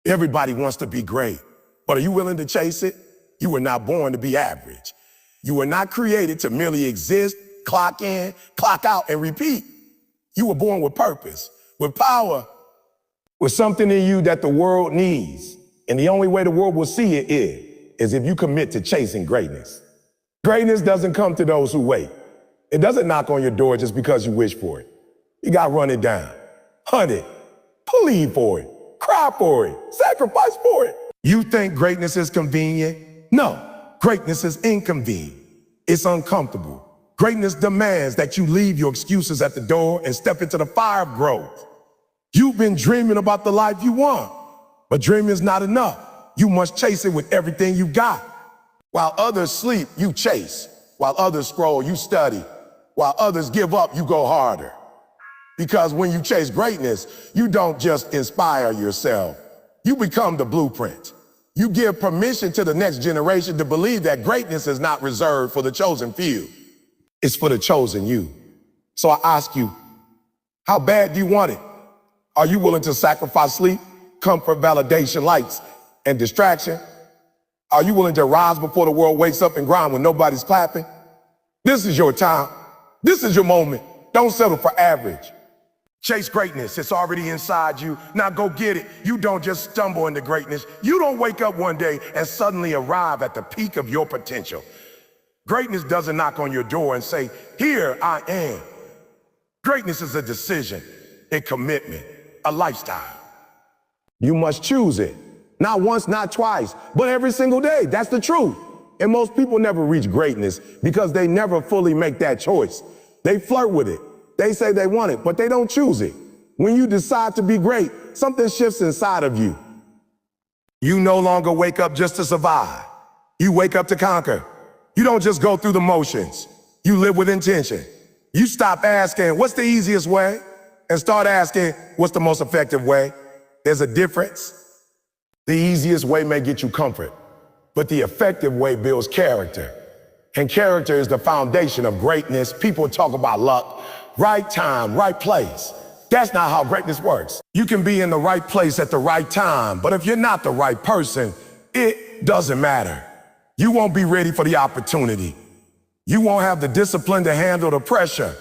Everybody wants to be great, but are you willing to chase it? You were not born to be average. You were not created to merely exist, clock in, clock out, and repeat. You were born with purpose, with power, with something in you that the world needs. And the only way the world will see it is if you commit to chasing greatness. Greatness doesn't come to those who wait. It doesn't knock on your door just because you wish for it. You got to run it down, hunt it, plead for it, cry for it, sacrifice for it. You think greatness is convenient? No, greatness is inconvenient. It's uncomfortable. Greatness demands that you leave your excuses at the door and step into the fire of growth. You've been dreaming about the life you want, but dreaming is not enough. You must chase it with everything you got. While others sleep, you chase. While others scroll, you study. While others give up, you go harder. Because when you chase greatness, you don't just inspire yourself. You become the blueprint. You give permission to the next generation to believe that greatness is not reserved for the chosen few. It's for the chosen you. So I ask you, how bad do you want it? Are you willing to sacrifice sleep, comfort, validation, likes, and distraction? Are you willing to rise before the world wakes up and grind when nobody's clapping? This is your time. This is your moment. Don't settle for average. Chase greatness. It's already inside you. Now go get it. You don't just stumble into greatness. You don't wake up one day and suddenly arrive at the peak of your potential. Greatness doesn't knock on your door and say, "Here I am." Greatness is a decision, a commitment, a lifestyle. You must choose it. Not once, not twice, but every single day. That's the truth. And most people never reach greatness because they never fully make that choice. They flirt with it. They say they want it, but they don't choose it. When you decide to be great, something shifts inside of you. You no longer wake up just to survive. You wake up to conquer. You don't just go through the motions. You live with intention. You stop asking, what's the easiest way? And start asking, what's the most effective way? There's a difference. The easiest way may get you comfort, but the effective way builds character. And character is the foundation of greatness. People talk about luck, right time, right place. That's not how greatness works. You can be in the right place at the right time, but if you're not the right person, it doesn't matter. You won't be ready for the opportunity. You won't have the discipline to handle the pressure.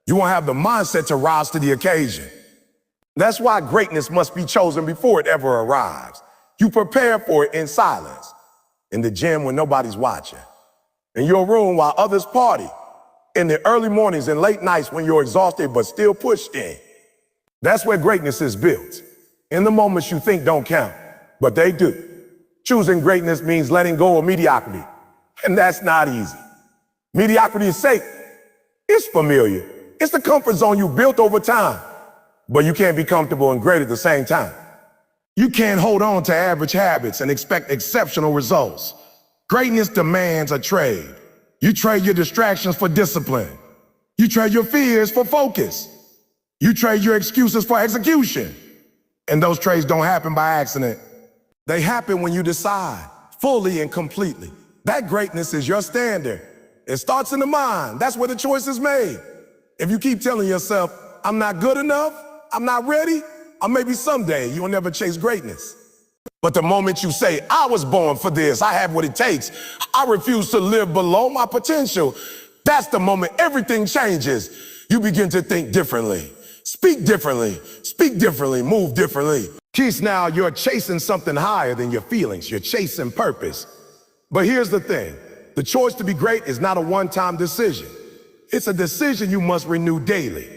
You won't have the mindset to rise to the occasion. That's why greatness must be chosen before it ever arrives. You prepare for it in silence, in the gym when nobody's watching, in your room while others party, in the early mornings and late nights when you're exhausted but still pushed in. That's where greatness is built. In the moments you think don't count, but they do. Choosing greatness means letting go of mediocrity, and that's not easy. Mediocrity is safe. It's familiar. It's the comfort zone you built over time, but you can't be comfortable and great at the same time. You can't hold on to average habits and expect exceptional results. Greatness demands a trade. You trade your distractions for discipline. You trade your fears for focus. You trade your excuses for execution. And those trades don't happen by accident. They happen when you decide, fully and completely. That greatness is your standard. It starts in the mind. That's where the choice is made. If you keep telling yourself, I'm not good enough, I'm not ready, or maybe someday you'll never chase greatness. But the moment you say, I was born for this, I have what it takes, I refuse to live below my potential, that's the moment everything changes. You begin to think differently, speak differently, move differently. Keith, now you're chasing something higher than your feelings. You're chasing purpose. But here's the thing. The choice to be great is not a one-time decision. It's a decision you must renew daily.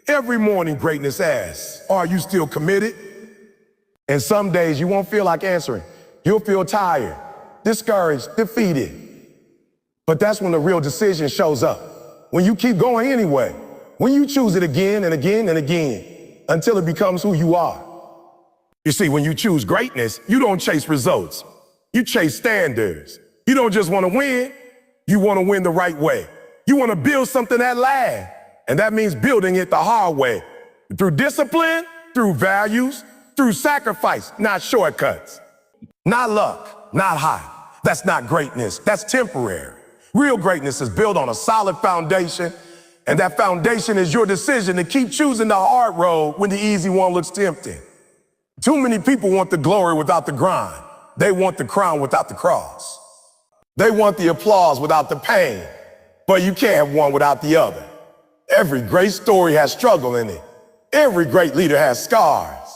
Every morning, greatness asks, are you still committed? And some days you won't feel like answering. You'll feel tired, discouraged, defeated. But that's when the real decision shows up. When you keep going anyway. When you choose it again and again and again until it becomes who you are. You see, when you choose greatness, you don't chase results. You chase standards. You don't just want to win. You want to win the right way. You want to build something that lasts. And that means building it the hard way. Through discipline, through values, through sacrifice, not shortcuts. Not luck, not hype. That's not greatness. That's temporary. Real greatness is built on a solid foundation, and that foundation is your decision to keep choosing the hard road when the easy one looks tempting. Too many people want the glory without the grind. They want the crown without the cross. They want the applause without the pain, but you can't have one without the other. Every great story has struggle in it. Every great leader has scars.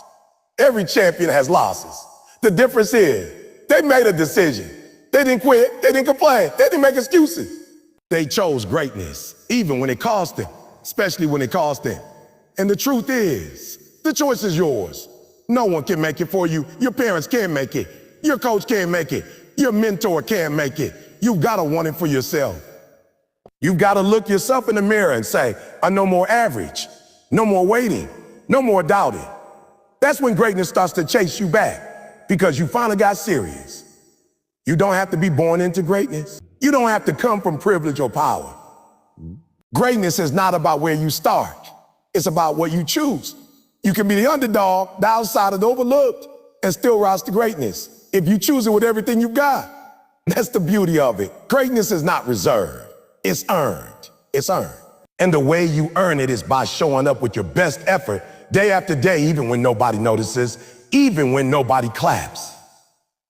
Every champion has losses. The difference is they made a decision. They didn't quit. They didn't complain. They didn't make excuses. They chose greatness, even when it cost them, especially when it cost them. And the truth is, the choice is yours. No one can make it for you. Your parents can't make it. Your coach can't make it. Your mentor can't make it. You've got to want it for yourself. You've got to look yourself in the mirror and say, I'm no more average, no more waiting, no more doubting. That's when greatness starts to chase you back because you finally got serious. You don't have to be born into greatness. You don't have to come from privilege or power. Greatness is not about where you start. It's about what you choose. You can be the underdog, the outsider, the overlooked, and still rise to greatness if you choose it with everything you've got. That's the beauty of it. Greatness is not reserved. It's earned. It's earned. And the way you earn it is by showing up with your best effort day after day, even when nobody notices, even when nobody claps,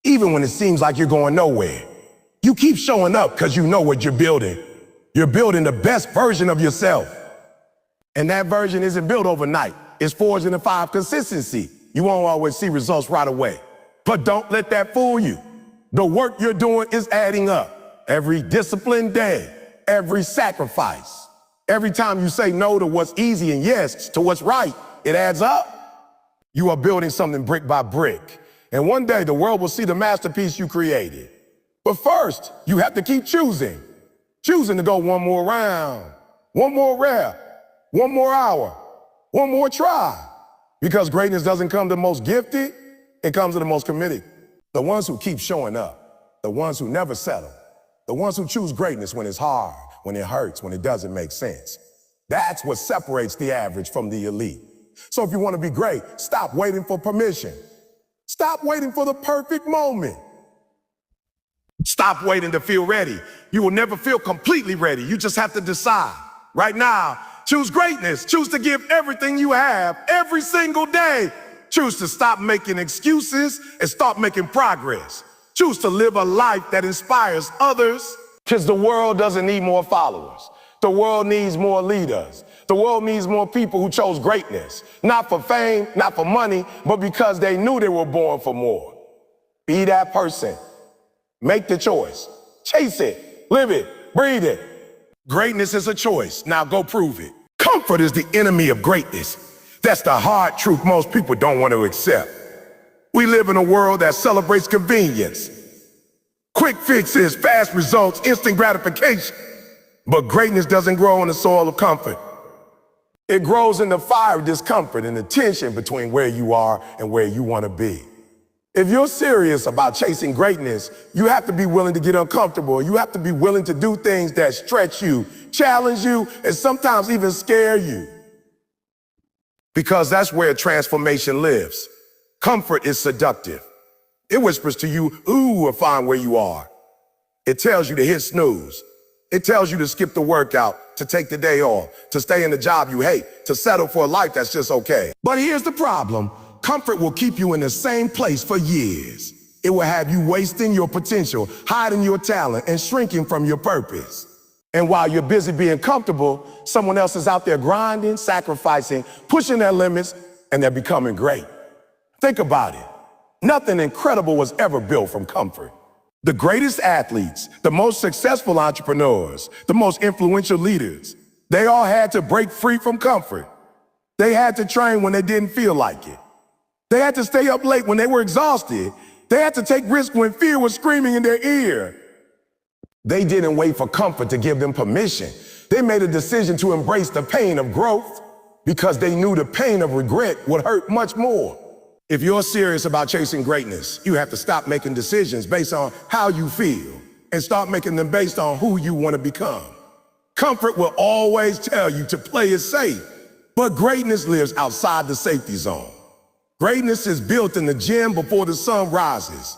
even when it seems like you're going nowhere. You keep showing up because you know what you're building. You're building the best version of yourself. And that version isn't built overnight. It's forged in the fire of consistency. You won't always see results right away. But don't let that fool you. The work you're doing is adding up. Every disciplined day, every sacrifice, every time you say no to what's easy and yes to what's right, it adds up. You are building something brick by brick. And one day the world will see the masterpiece you created. But first, you have to keep choosing to go one more round, one more rep, one more hour, one more try. Because greatness doesn't come to the most gifted, it comes to the most committed. The ones who keep showing up, the ones who never settle, the ones who choose greatness when it's hard, when it hurts, when it doesn't make sense. That's what separates the average from the elite. So if you want to be great, stop waiting for permission. Stop waiting for the perfect moment. Stop waiting to feel ready. You will never feel completely ready. You just have to decide. Right now, choose greatness. Choose to give everything you have every single day. Choose to stop making excuses and start making progress. Choose to live a life that inspires others. Because the world doesn't need more followers. The world needs more leaders. The world needs more people who chose greatness. Not for fame, not for money, but because they knew they were born for more. Be that person. Make the choice. Chase it. Live it. Breathe it. Greatness is a choice. Now go prove it. Comfort is the enemy of greatness. That's the hard truth most people don't want to accept. We live in a world that celebrates convenience. Quick fixes, fast results, instant gratification. But greatness doesn't grow in the soil of comfort. It grows in the fire of discomfort and the tension between where you are and where you want to be. If you're serious about chasing greatness, you have to be willing to get uncomfortable. You have to be willing to do things that stretch you, challenge you, and sometimes even scare you. Because that's where transformation lives. Comfort is seductive. It whispers to you, ooh, we're fine where you are. It tells you to hit snooze. It tells you to skip the workout, to take the day off, to stay in the job you hate, to settle for a life that's just okay. But here's the problem. Comfort will keep you in the same place for years. It will have you wasting your potential, hiding your talent, and shrinking from your purpose. And while you're busy being comfortable, someone else is out there grinding, sacrificing, pushing their limits, and they're becoming great. Think about it. Nothing incredible was ever built from comfort. The greatest athletes, the most successful entrepreneurs, the most influential leaders, they all had to break free from comfort. They had to train when they didn't feel like it. They had to stay up late when they were exhausted. They had to take risks when fear was screaming in their ear. They didn't wait for comfort to give them permission. They made a decision to embrace the pain of growth because they knew the pain of regret would hurt much more. If you're serious about chasing greatness, you have to stop making decisions based on how you feel and start making them based on who you want to become. Comfort will always tell you to play it safe, but greatness lives outside the safety zone. Greatness is built in the gym before the sun rises.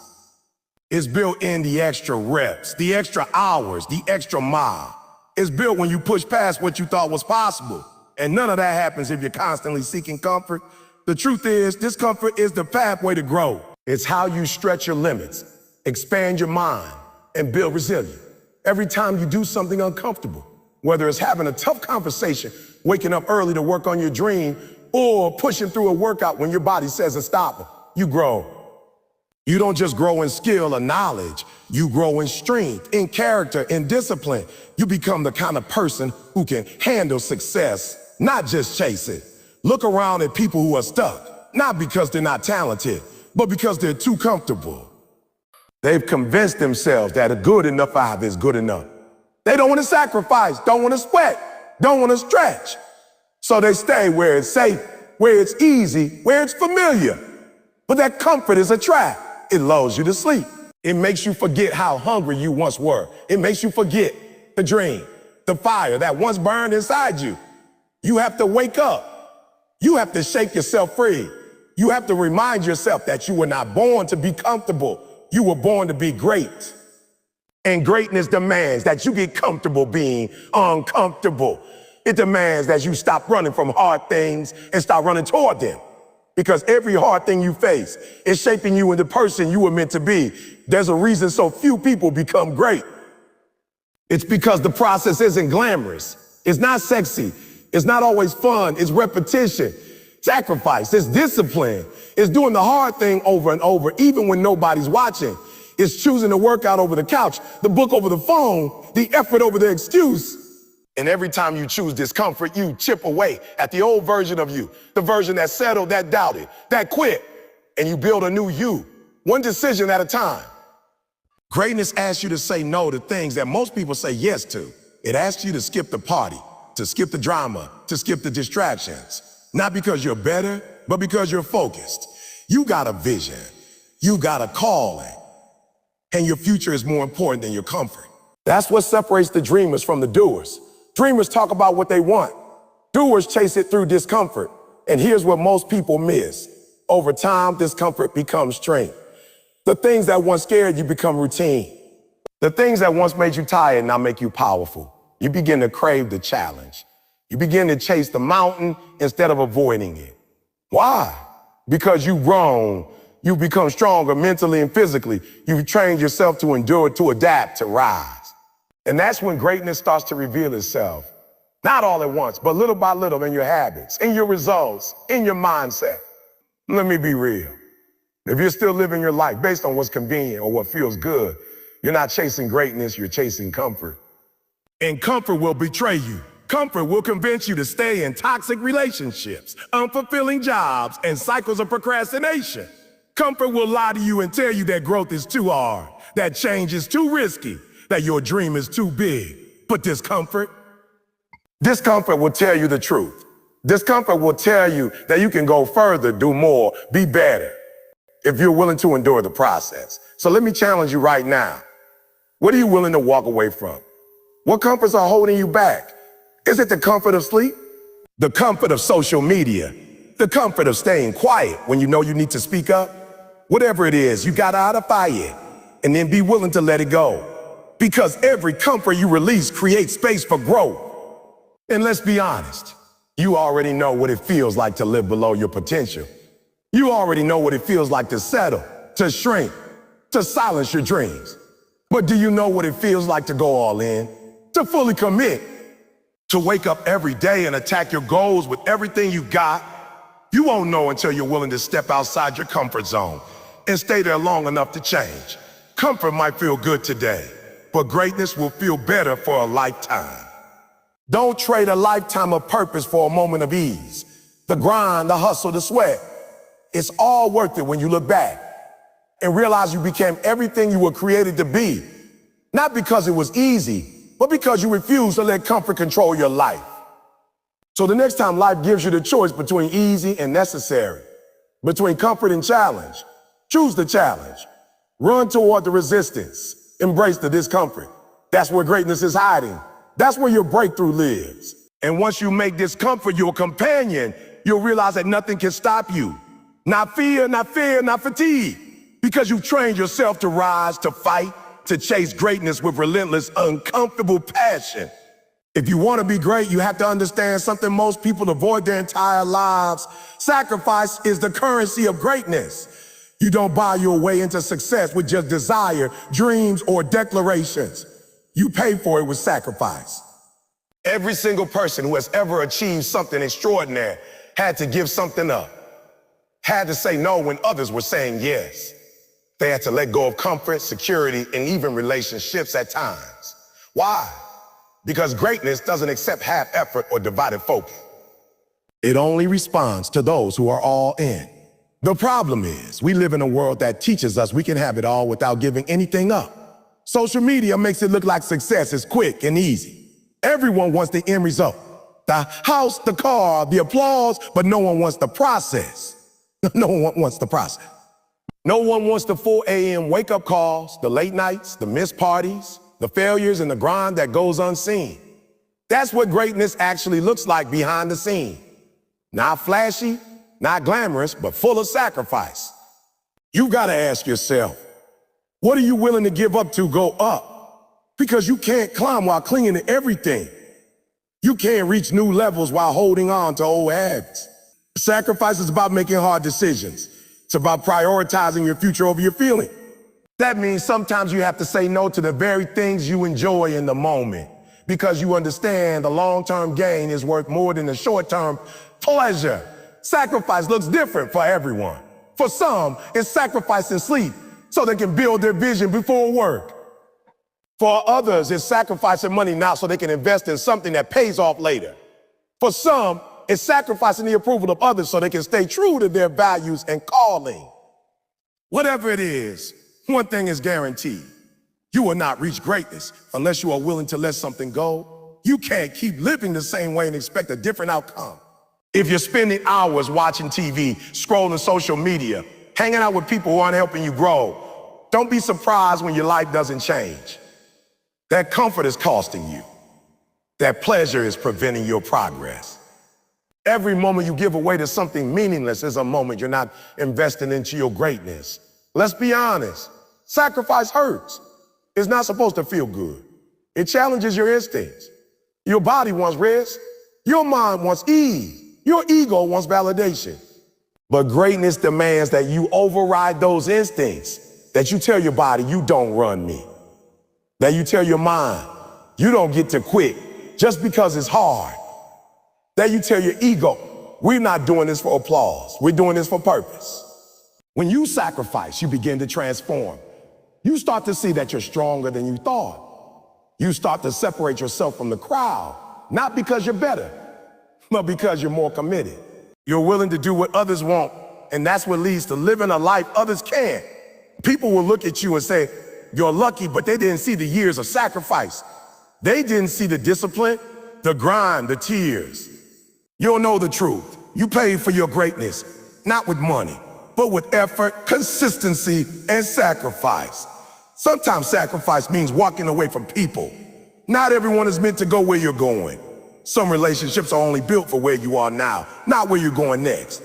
It's built in the extra reps, the extra hours, the extra mile. It's built when you push past what you thought was possible. And none of that happens if you're constantly seeking comfort. The truth is, discomfort is the pathway to grow. It's how you stretch your limits, expand your mind, and build resilience. Every time you do something uncomfortable, whether it's having a tough conversation, waking up early to work on your dream, or pushing through a workout when your body says it's stopping, you grow. You don't just grow in skill or knowledge, you grow in strength, in character, in discipline. You become the kind of person who can handle success, not just chase it. Look around at people who are stuck, not because they're not talented, but because they're too comfortable. They've convinced themselves that a good enough vibe is good enough. They don't want to sacrifice, don't want to sweat, don't want to stretch. So they stay where it's safe, where it's easy, where it's familiar. But that comfort is a trap. It lulls you to sleep. It makes you forget how hungry you once were. It makes you forget the dream, the fire that once burned inside you. You have to wake up. You have to shake yourself free. You have to remind yourself that you were not born to be comfortable. You were born to be great. And greatness demands that you get comfortable being uncomfortable. It demands that you stop running from hard things and start running toward them. Because every hard thing you face is shaping you into the person you were meant to be. There's a reason so few people become great. It's because the process isn't glamorous. It's not sexy. It's not always fun. It's repetition, sacrifice, it's discipline. It's doing the hard thing over and over, even when nobody's watching. It's choosing to work out over the couch, the book over the phone, the effort over the excuse. And every time you choose discomfort, you chip away at the old version of you, the version that settled, that doubted, that quit, and you build a new you, one decision at a time. Greatness asks you to say no to things that most people say yes to. It asks you to skip the party, to skip the drama, to skip the distractions. Not because you're better, but because you're focused. You got a vision, you got a calling, and your future is more important than your comfort. That's what separates the dreamers from the doers. Dreamers talk about what they want. Doers chase it through discomfort. And here's what most people miss. Over time, discomfort becomes strength. The things that once scared you become routine. The things that once made you tired now make you powerful. You begin to crave the challenge. You begin to chase the mountain instead of avoiding it. Why? Because you've grown. You've become stronger mentally and physically. You've trained yourself to endure, to adapt, to rise. And that's when greatness starts to reveal itself. Not all at once, but little by little in your habits, in your results, in your mindset. Let me be real. If you're still living your life based on what's convenient or what feels good, you're not chasing greatness, you're chasing comfort. And comfort will betray you. Comfort will convince you to stay in toxic relationships, unfulfilling jobs, and cycles of procrastination. Comfort will lie to you and tell you that growth is too hard, that change is too risky, that your dream is too big. But discomfort will tell you the truth. Discomfort will tell you that you can go further, do more, be better, if you're willing to endure the process. So let me challenge you right now. What are you willing to walk away from? What comforts are holding you back? Is it the comfort of sleep? The comfort of social media? The comfort of staying quiet when you know you need to speak up? Whatever it is, you gotta identify it and then be willing to let it go. Because every comfort you release creates space for growth. And let's be honest, you already know what it feels like to live below your potential. You already know what it feels like to settle, to shrink, to silence your dreams. But do you know what it feels like to go all in, to fully commit, to wake up every day and attack your goals with everything you got? You won't know until you're willing to step outside your comfort zone and stay there long enough to change. Comfort might feel good today, but greatness will feel better for a lifetime. Don't trade a lifetime of purpose for a moment of ease. The grind, the hustle, the sweat. It's all worth it when you look back and realize you became everything you were created to be. Not because it was easy, but because you refused to let comfort control your life. So the next time life gives you the choice between easy and necessary, between comfort and challenge, choose the challenge. Run toward the resistance. Embrace the discomfort. That's where greatness is hiding. That's where your breakthrough lives. And once you make discomfort your companion, you'll realize that nothing can stop you. Not fear, not fatigue. Because you've trained yourself to rise, to fight, to chase greatness with relentless, uncomfortable passion. If you want to be great, you have to understand something most people avoid their entire lives. Sacrifice is the currency of greatness. You don't buy your way into success with just desire, dreams, or declarations. You pay for it with sacrifice. Every single person who has ever achieved something extraordinary had to give something up, had to say no when others were saying yes. They had to let go of comfort, security, and even relationships at times. Why? Because greatness doesn't accept half effort or divided focus. It only responds to those who are all in. The problem is, we live in a world that teaches us we can have it all without giving anything up. Social media makes it look like success is quick and easy. Everyone wants the end result. The house, the car, the applause, but no one wants the process. No one wants the process. No one wants the 4 a.m. wake-up calls, the late nights, the missed parties, the failures and the grind that goes unseen. That's what greatness actually looks like behind the scene. Not flashy, not glamorous, but full of sacrifice. You gotta ask yourself, what are you willing to give up to go up? Because you can't climb while clinging to everything. You can't reach new levels while holding on to old habits. Sacrifice is about making hard decisions. It's about prioritizing your future over your feeling. That means sometimes you have to say no to the very things you enjoy in the moment because you understand the long-term gain is worth more than the short-term pleasure. Sacrifice looks different for everyone. For some, it's sacrificing sleep so they can build their vision before work. For others, it's sacrificing money now so they can invest in something that pays off later. For some, it's sacrificing the approval of others so they can stay true to their values and calling. Whatever it is, one thing is guaranteed. You will not reach greatness unless you are willing to let something go. You can't keep living the same way and expect a different outcome. If you're spending hours watching TV, scrolling social media, hanging out with people who aren't helping you grow, don't be surprised when your life doesn't change. That comfort is costing you. That pleasure is preventing your progress. Every moment you give away to something meaningless is a moment you're not investing into your greatness. Let's be honest. Sacrifice hurts. It's not supposed to feel good. It challenges your instincts. Your body wants rest. Your mind wants ease. Your ego wants validation. But greatness demands that you override those instincts, that you tell your body, you don't run me. That you tell your mind, you don't get to quit just because it's hard. That you tell your ego, we're not doing this for applause. We're doing this for purpose. When you sacrifice, you begin to transform. You start to see that you're stronger than you thought. You start to separate yourself from the crowd, not because you're better, but because you're more committed. You're willing to do what others want, and that's what leads to living a life others can't. People will look at you and say, you're lucky, but they didn't see the years of sacrifice. They didn't see the discipline, the grind, the tears. You'll know the truth. You paid for your greatness, not with money, but with effort, consistency, and sacrifice. Sometimes sacrifice means walking away from people. Not everyone is meant to go where you're going. Some relationships are only built for where you are now, not where you're going next.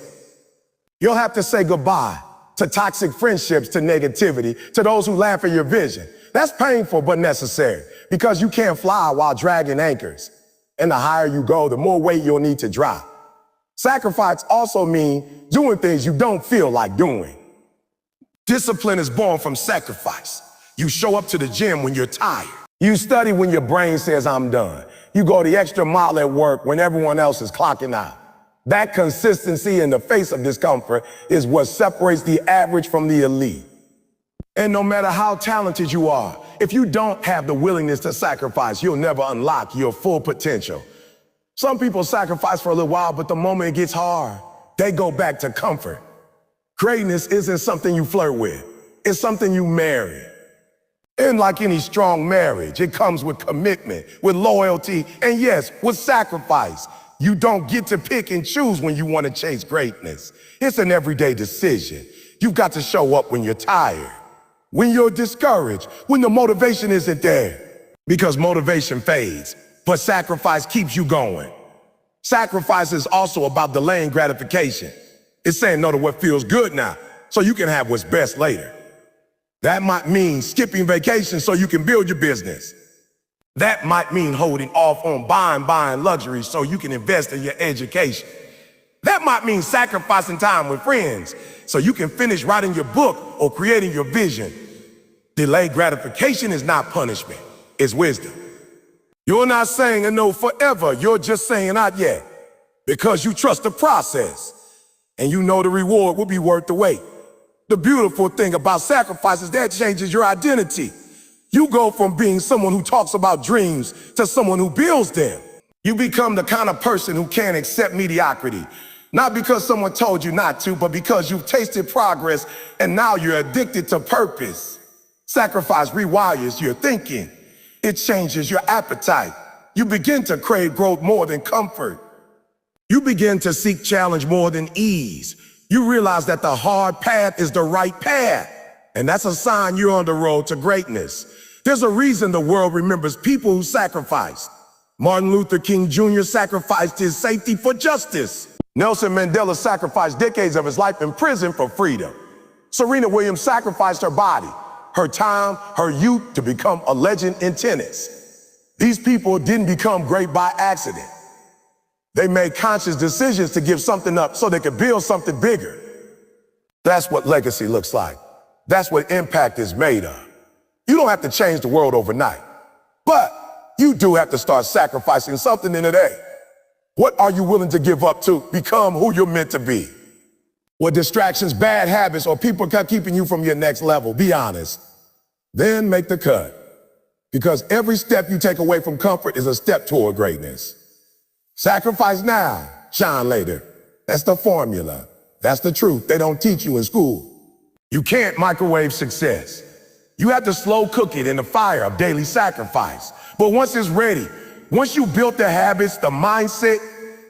You'll have to say goodbye to toxic friendships, to negativity, to those who laugh at your vision. That's painful but necessary because you can't fly while dragging anchors. And the higher you go, the more weight you'll need to drop. Sacrifice also means doing things you don't feel like doing. Discipline is born from sacrifice. You show up to the gym when you're tired. You study when your brain says, I'm done. You go the extra mile at work when everyone else is clocking out. That consistency in the face of discomfort is what separates the average from the elite. And no matter how talented you are, if you don't have the willingness to sacrifice, you'll never unlock your full potential. Some people sacrifice for a little while, but the moment it gets hard, they go back to comfort. Greatness isn't something you flirt with. It's something you marry. And like any strong marriage, it comes with commitment, with loyalty, and yes, with sacrifice. You don't get to pick and choose when you want to chase greatness. It's an everyday decision. You've got to show up when you're tired, when you're discouraged, when the motivation isn't there. Because motivation fades, but sacrifice keeps you going. Sacrifice is also about delaying gratification. It's saying no to what feels good now, so you can have what's best later. That might mean skipping vacation so you can build your business. That might mean holding off on buying luxuries so you can invest in your education. That might mean sacrificing time with friends so you can finish writing your book or creating your vision. Delayed gratification is not punishment, it's wisdom. You're not saying a no forever, you're just saying not yet, because you trust the process and you know the reward will be worth the wait. The beautiful thing about sacrifice is that changes your identity. You go from being someone who talks about dreams to someone who builds them. You become the kind of person who can't accept mediocrity, not because someone told you not to, but because you've tasted progress and now you're addicted to purpose. Sacrifice rewires your thinking. It changes your appetite. You begin to crave growth more than comfort. You begin to seek challenge more than ease. You realize that the hard path is the right path, and that's a sign you're on the road to greatness. There's a reason the world remembers people who sacrificed. Martin Luther King Jr. sacrificed his safety for justice. Nelson Mandela sacrificed decades of his life in prison for freedom. Serena Williams sacrificed her body, her time, her youth to become a legend in tennis. These people didn't become great by accident. They made conscious decisions to give something up so they could build something bigger. That's what legacy looks like. That's what impact is made of. You don't have to change the world overnight, but you do have to start sacrificing something in the day. What are you willing to give up to become who you're meant to be? What distractions, bad habits, or people kept keeping you from your next level? Be honest. Then make the cut. Because every step you take away from comfort is a step toward greatness. Sacrifice now, shine later. That's the formula. That's the truth they don't teach you in school. You can't microwave success. You have to slow cook it in the fire of daily sacrifice. But once it's ready, once you built the habits, the mindset,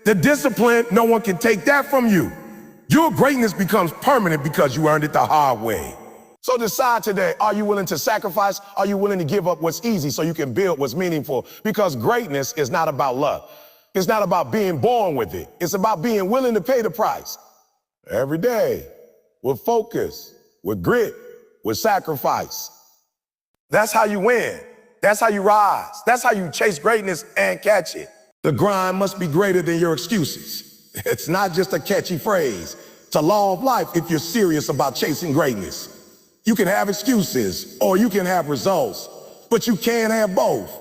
the discipline, no one can take that from you. Your greatness becomes permanent because you earned it the hard way. So decide today, are you willing to sacrifice? Are you willing to give up what's easy so you can build what's meaningful? Because greatness is not about luck. It's not about being born with it. It's about being willing to pay the price. Every day, with focus, with grit, with sacrifice. That's how you win. That's how you rise. That's how you chase greatness and catch it. The grind must be greater than your excuses. It's not just a catchy phrase. It's a law of life if you're serious about chasing greatness. You can have excuses or you can have results, but you can't have both.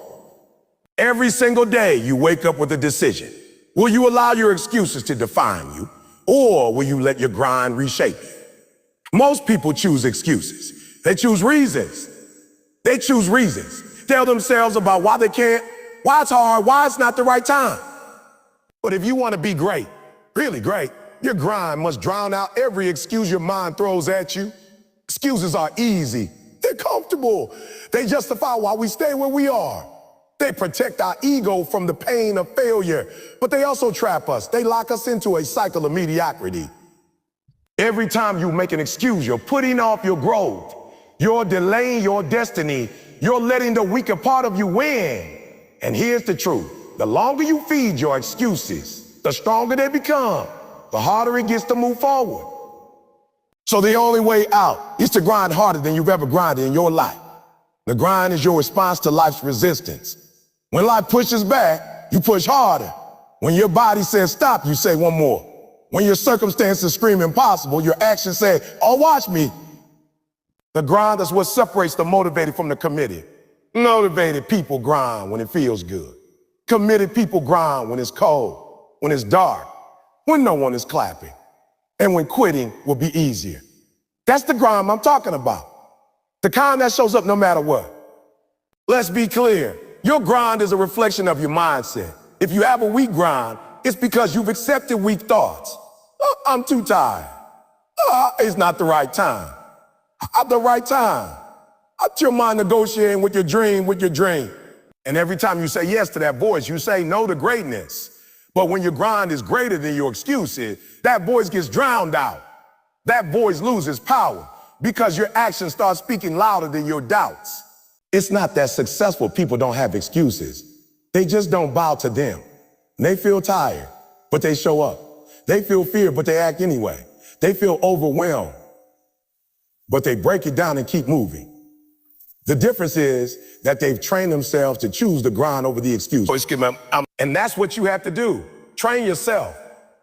Every single day you wake up with a decision. Will you allow your excuses to define you, or will you let your grind reshape you? Most people choose excuses. They choose reasons. They choose reasons. Tell themselves about why they can't, why it's hard, why it's not the right time. But if you want to be great, really great, your grind must drown out every excuse your mind throws at you. Excuses are easy. They're comfortable. They justify why we stay where we are. They protect our ego from the pain of failure, but they also trap us. They lock us into a cycle of mediocrity. Every time you make an excuse, you're putting off your growth. You're delaying your destiny. You're letting the weaker part of you win. And here's the truth. The longer you feed your excuses, the stronger they become, the harder it gets to move forward. So the only way out is to grind harder than you've ever grinded in your life. The grind is your response to life's resistance. When life pushes back, you push harder. When your body says stop, you say one more. When your circumstances scream impossible, your actions say, oh, watch me. The grind is what separates the motivated from the committed. Motivated people grind when it feels good. Committed people grind when it's cold, when it's dark, when no one is clapping, and when quitting will be easier. That's the grind I'm talking about. The kind that shows up no matter what. Let's be clear. Your grind is a reflection of your mindset. If you have a weak grind, it's because you've accepted weak thoughts. Oh, I'm too tired. It's not the right time. At the right time. At your mind negotiating with your dream. And every time you say yes to that voice, you say no to greatness. But when your grind is greater than your excuses, that voice gets drowned out. That voice loses power because your actions start speaking louder than your doubts. It's not that successful people don't have excuses. They just don't bow to them. They feel tired, but they show up. They feel fear, but they act anyway. They feel overwhelmed, but they break it down and keep moving. The difference is that they've trained themselves to choose the grind over the excuse. And that's what you have to do. Train yourself.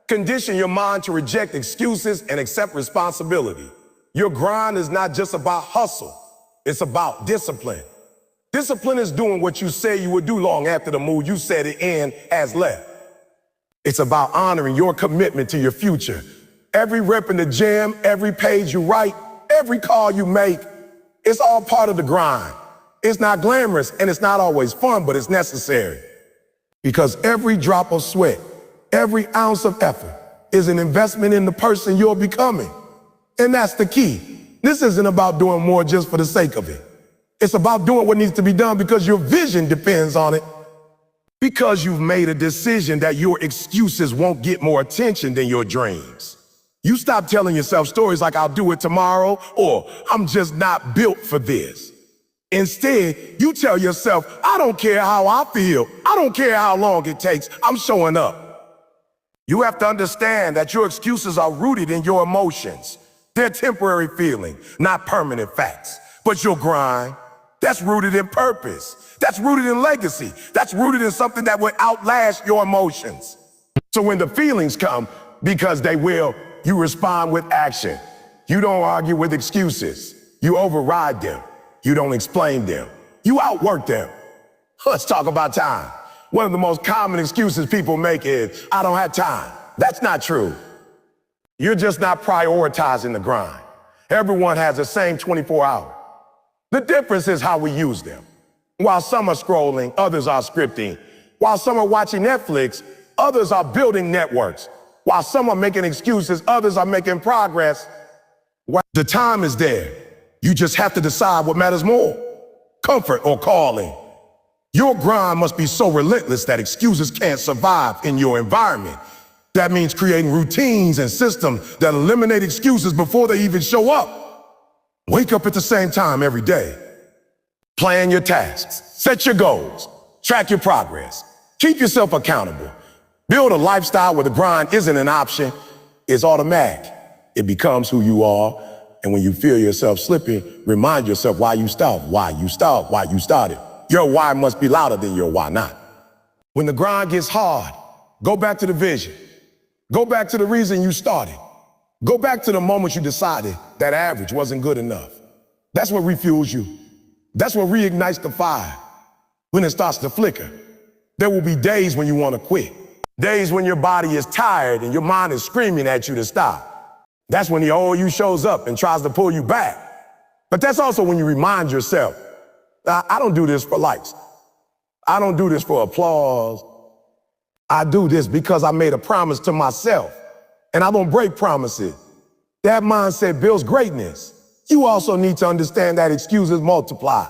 Condition your mind to reject excuses and accept responsibility. Your grind is not just about hustle. It's about discipline. Discipline is doing what you say you would do long after the mood you set it in has left. It's about honoring your commitment to your future. Every rep in the gym, every page you write, every call you make, it's all part of the grind. It's not glamorous and it's not always fun, but it's necessary. Because every drop of sweat, every ounce of effort is an investment in the person you're becoming. And that's the key. This isn't about doing more just for the sake of it. It's about doing what needs to be done because your vision depends on it. Because you've made a decision that your excuses won't get more attention than your dreams. You stop telling yourself stories like I'll do it tomorrow or I'm just not built for this. Instead, you tell yourself, I don't care how I feel. I don't care how long it takes. I'm showing up. You have to understand that your excuses are rooted in your emotions. They're temporary feeling, not permanent facts. But your grind, that's rooted in purpose. That's rooted in legacy. That's rooted in something that will outlast your emotions. So when the feelings come, because they will, you respond with action. You don't argue with excuses. You override them. You don't explain them. You outwork them. Let's talk about time. One of the most common excuses people make is, I don't have time. That's not true. You're just not prioritizing the grind. Everyone has the same 24 hours. The difference is how we use them. While some are scrolling, others are scripting. While some are watching Netflix, others are building networks. While some are making excuses, others are making progress. The time is there. You just have to decide what matters more, comfort or calling. Your grind must be so relentless that excuses can't survive in your environment. That means creating routines and systems that eliminate excuses before they even show up. Wake up at the same time every day. Plan your tasks, set your goals, track your progress, keep yourself accountable. Build a lifestyle where the grind isn't an option, it's automatic. It becomes who you are, and when you feel yourself slipping, remind yourself why you started, why you started. Your why must be louder than your why not. When the grind gets hard, go back to the vision. Go back to the reason you started. Go back to the moment you decided that average wasn't good enough. That's what refuels you. That's what reignites the fire. When it starts to flicker, there will be days when you want to quit. Days when your body is tired and your mind is screaming at you to stop. That's when the old you shows up and tries to pull you back. But that's also when you remind yourself, I don't do this for likes. I don't do this for applause. I do this because I made a promise to myself, and I don't break promises. That mindset builds greatness. You also need to understand that excuses multiply.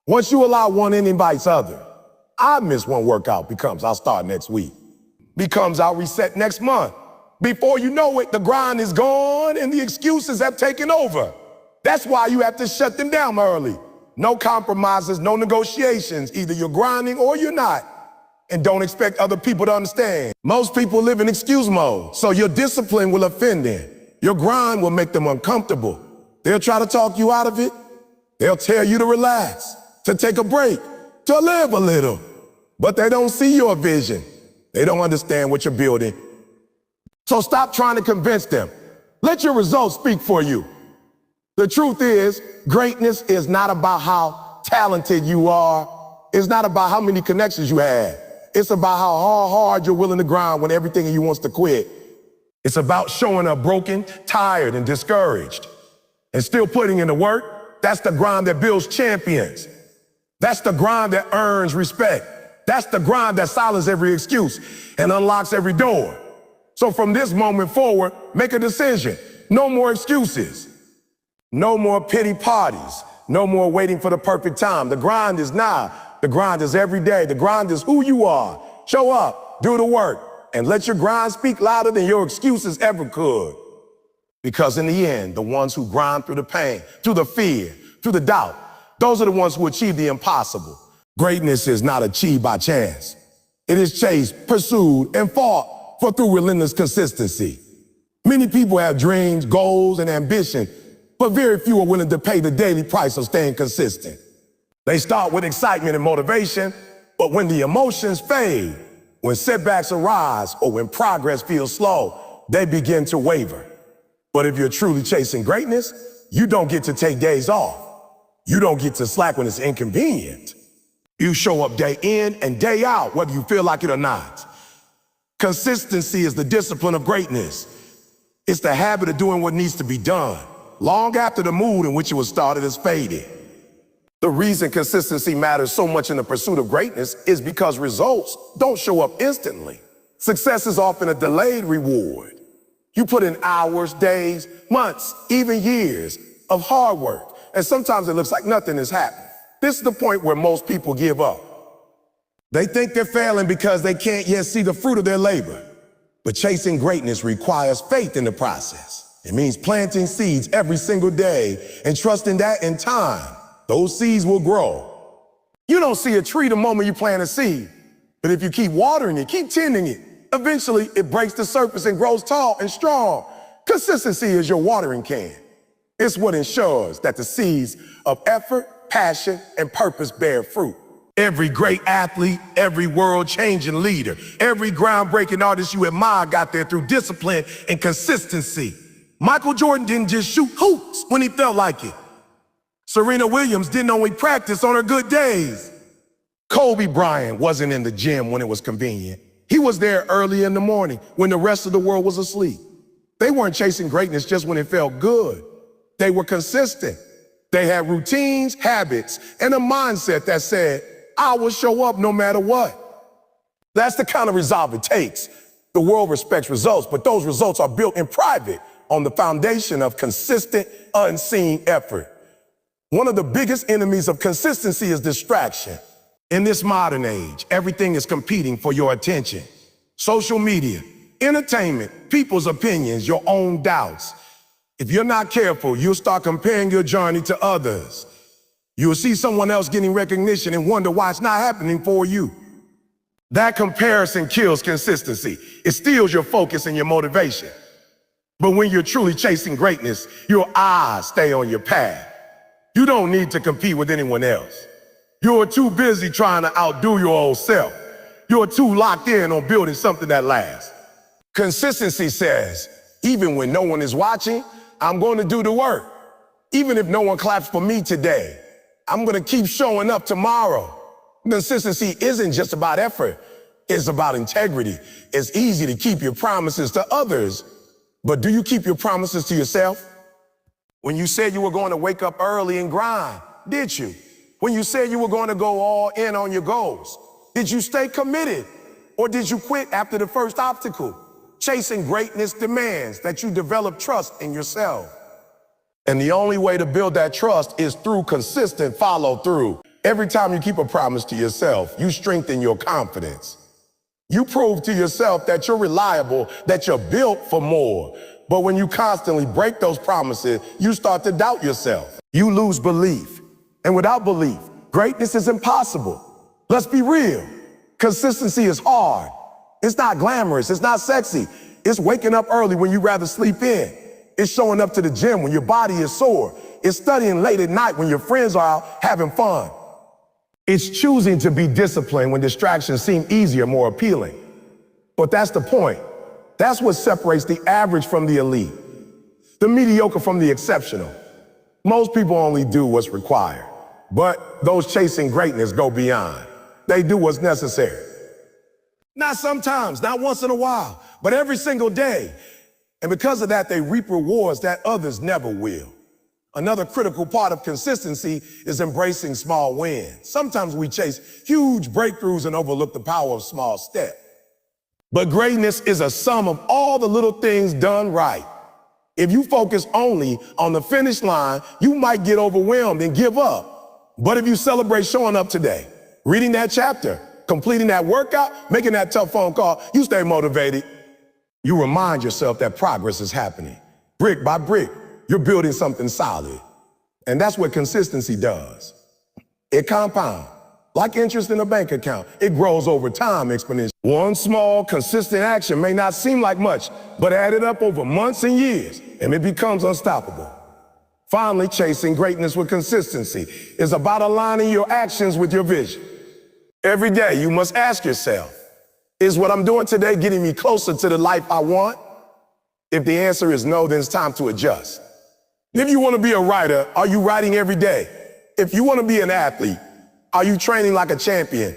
Once you allow one and invites other, I miss one workout becomes I'll start next week. Becomes I'll reset next month. Before you know it, the grind is gone and the excuses have taken over. That's why you have to shut them down early. No compromises, no negotiations. Either you're grinding or you're not. And don't expect other people to understand. Most people live in excuse mode, so your discipline will offend them. Your grind will make them uncomfortable. They'll try to talk you out of it. They'll tell you to relax, to take a break, to live a little. But they don't see your vision. They don't understand what you're building. So stop trying to convince them. Let your results speak for you. The truth is, greatness is not about how talented you are. It's not about how many connections you have. It's about how hard you're willing to grind when everything in you wants to quit. It's about showing up broken, tired, and discouraged, and still putting in the work. That's the grind that builds champions. That's the grind that earns respect. That's the grind that silences every excuse and unlocks every door. So from this moment forward, make a decision. No more excuses. No more pity parties. No more waiting for the perfect time. The grind is now. The grind is every day. The grind is who you are. Show up, do the work, and let your grind speak louder than your excuses ever could. Because in the end, the ones who grind through the pain, through the fear, through the doubt, those are the ones who achieve the impossible. Greatness is not achieved by chance. It is chased, pursued, and fought for through relentless consistency. Many people have dreams, goals, and ambition, but very few are willing to pay the daily price of staying consistent. They start with excitement and motivation, but when the emotions fade, when setbacks arise, or when progress feels slow, they begin to waver. But if you're truly chasing greatness, you don't get to take days off. You don't get to slack when it's inconvenient. You show up day in and day out, whether you feel like it or not. Consistency is the discipline of greatness. It's the habit of doing what needs to be done, long after the mood in which it was started has faded. The reason consistency matters so much in the pursuit of greatness is because results don't show up instantly. Success is often a delayed reward. You put in hours, days, months, even years of hard work, and sometimes it looks like nothing is happening. This is the point where most people give up. They think they're failing because they can't yet see the fruit of their labor. But chasing greatness requires faith in the process. It means planting seeds every single day and trusting that in time, those seeds will grow. You don't see a tree the moment you plant a seed, but if you keep watering it, keep tending it, eventually it breaks the surface and grows tall and strong. Consistency is your watering can. It's what ensures that the seeds of effort, passion, and purpose bear fruit. Every great athlete, every world-changing leader, every groundbreaking artist you admire got there through discipline and consistency. Michael Jordan didn't just shoot hoops when he felt like it. Serena Williams didn't only practice on her good days. Kobe Bryant wasn't in the gym when it was convenient. He was there early in the morning when the rest of the world was asleep. They weren't chasing greatness just when it felt good. They were consistent. They had routines, habits, and a mindset that said, I will show up no matter what. That's the kind of resolve it takes. The world respects results, but those results are built in private on the foundation of consistent, unseen effort. One of the biggest enemies of consistency is distraction. In this modern age, everything is competing for your attention. Social media, entertainment, people's opinions, your own doubts. If you're not careful, you'll start comparing your journey to others. You'll see someone else getting recognition and wonder why it's not happening for you. That comparison kills consistency. It steals your focus and your motivation. But when you're truly chasing greatness, your eyes stay on your path. You don't need to compete with anyone else. You're too busy trying to outdo your old self. You're too locked in on building something that lasts. Consistency says, even when no one is watching, I'm going to do the work. Even if no one claps for me today, I'm going to keep showing up tomorrow. Consistency isn't just about effort. It's about integrity. It's easy to keep your promises to others, but do you keep your promises to yourself? When you said you were going to wake up early and grind, did you? When you said you were going to go all in on your goals, did you stay committed? Or did you quit after the first obstacle? Chasing greatness demands that you develop trust in yourself. And the only way to build that trust is through consistent follow-through. Every time you keep a promise to yourself, you strengthen your confidence. You prove to yourself that you're reliable, that you're built for more. But when you constantly break those promises, you start to doubt yourself. You lose belief. And without belief, greatness is impossible. Let's be real. Consistency is hard. It's not glamorous. It's not sexy. It's waking up early when you'd rather sleep in. It's showing up to the gym when your body is sore. It's studying late at night when your friends are out having fun. It's choosing to be disciplined when distractions seem easier, more appealing. But that's the point. That's what separates the average from the elite, the mediocre from the exceptional. Most people only do what's required, but those chasing greatness go beyond. They do what's necessary. Not sometimes, not once in a while, but every single day. And because of that, they reap rewards that others never will. Another critical part of consistency is embracing small wins. Sometimes we chase huge breakthroughs and overlook the power of small steps. But greatness is a sum of all the little things done right. If you focus only on the finish line, you might get overwhelmed and give up. But if you celebrate showing up today, reading that chapter, completing that workout, making that tough phone call, you stay motivated. You remind yourself that progress is happening. Brick by brick, you're building something solid. And that's what consistency does. It compounds. Like interest in a bank account, it grows over time exponentially. One small, consistent action may not seem like much, but add it up over months and years, and it becomes unstoppable. Finally, chasing greatness with consistency is about aligning your actions with your vision. Every day, you must ask yourself, is what I'm doing today getting me closer to the life I want? If the answer is no, then it's time to adjust. If you want to be a writer, are you writing every day? If you want to be an athlete, are you training like a champion?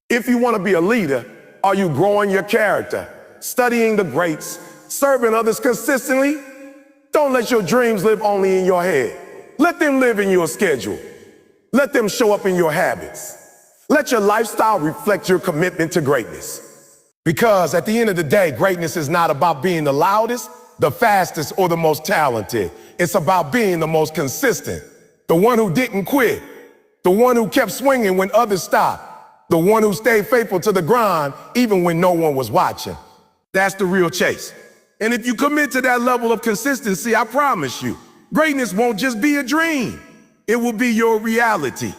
If you want to be a leader, are you growing your character, studying the greats, serving others consistently? Don't let your dreams live only in your head. Let them live in your schedule. Let them show up in your habits. Let your lifestyle reflect your commitment to greatness. Because at the end of the day, greatness is not about being the loudest, the fastest, or the most talented. It's about being the most consistent, the one who didn't quit, the one who kept swinging when others stopped, the one who stayed faithful to the grind even when no one was watching. That's the real chase. And if you commit to that level of consistency, I promise you, greatness won't just be a dream. It will be your reality.